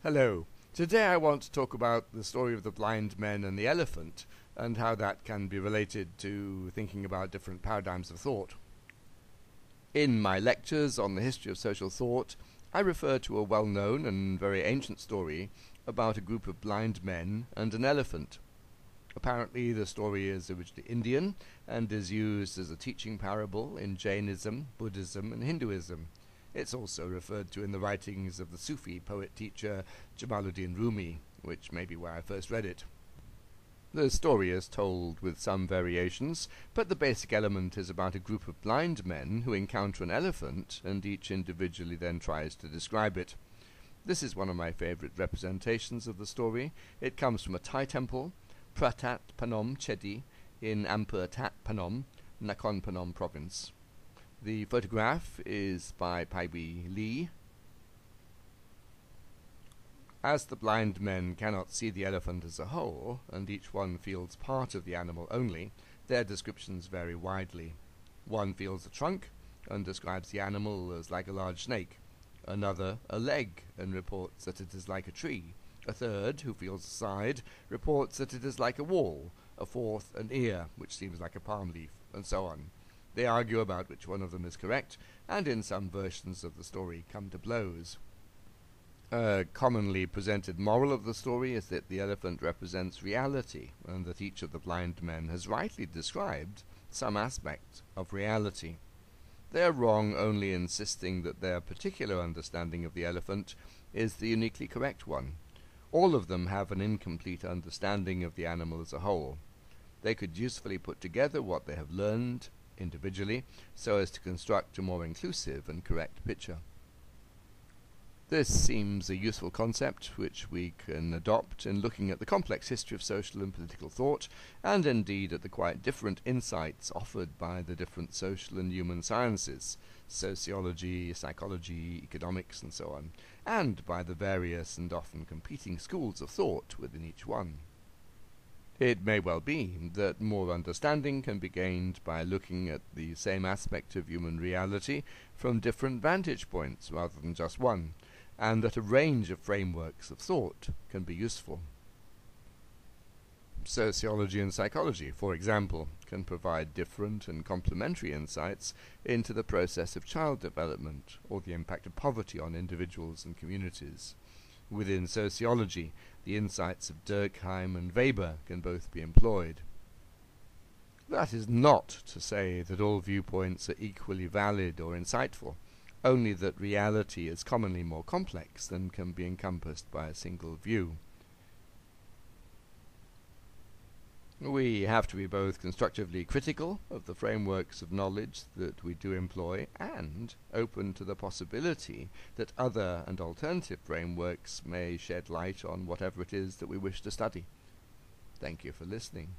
Hello. Today I want to talk about the story of the blind men and the elephant, and how that can be related to thinking about different paradigms of thought. In my lectures on the history of social thought, I refer to a well-known and very ancient story about a group of blind men and an elephant. Apparently the story is originally Indian and is used as a teaching parable in Jainism, Buddhism and Hinduism. It's also referred to in the writings of the Sufi poet-teacher Jamaluddin Rumi, which may be where I first read it. The story is told with some variations, but the basic element is about a group of blind men who encounter an elephant, and each individually then tries to describe it. This is one of my favorite representations of the story. It comes from a Thai temple, Phra That Phanom Chedi, in Amphoe That Phanom, Nakhon Phanom Province. The photograph is by Pawyi Lee. As the blind men cannot see the elephant as a whole, and each one feels part of the animal only, their descriptions vary widely. One feels the trunk, and describes the animal as like a large snake. Another, a leg, and reports that it is like a tree. A third, who feels the side, reports that it is like a wall. A fourth, an ear, which seems like a palm leaf, and so on. They argue about which one of them is correct, and in some versions of the story come to blows. A commonly presented moral of the story is that the elephant represents reality, and that each of the blind men has rightly described some aspect of reality. They are wrong only insisting that their particular understanding of the elephant is the uniquely correct one. All of them have an incomplete understanding of the animal as a whole. They could usefully put together what they have learned individually, so as to construct a more inclusive and correct picture. This seems a useful concept which we can adopt in looking at the complex history of social and political thought, and indeed at the quite different insights offered by the different social and human sciences, sociology, psychology, economics, and so on, and by the various and often competing schools of thought within each one. It may well be that more understanding can be gained by looking at the same aspect of human reality from different vantage points rather than just one, and that a range of frameworks of thought can be useful. Sociology and psychology, for example, can provide different and complementary insights into the process of child development or the impact of poverty on individuals and communities. Within sociology, the insights of Durkheim and Weber can both be employed. That is not to say that all viewpoints are equally valid or insightful, only that reality is commonly more complex than can be encompassed by a single view. We have to be both constructively critical of the frameworks of knowledge that we do employ, and open to the possibility that other and alternative frameworks may shed light on whatever it is that we wish to study. Thank you for listening.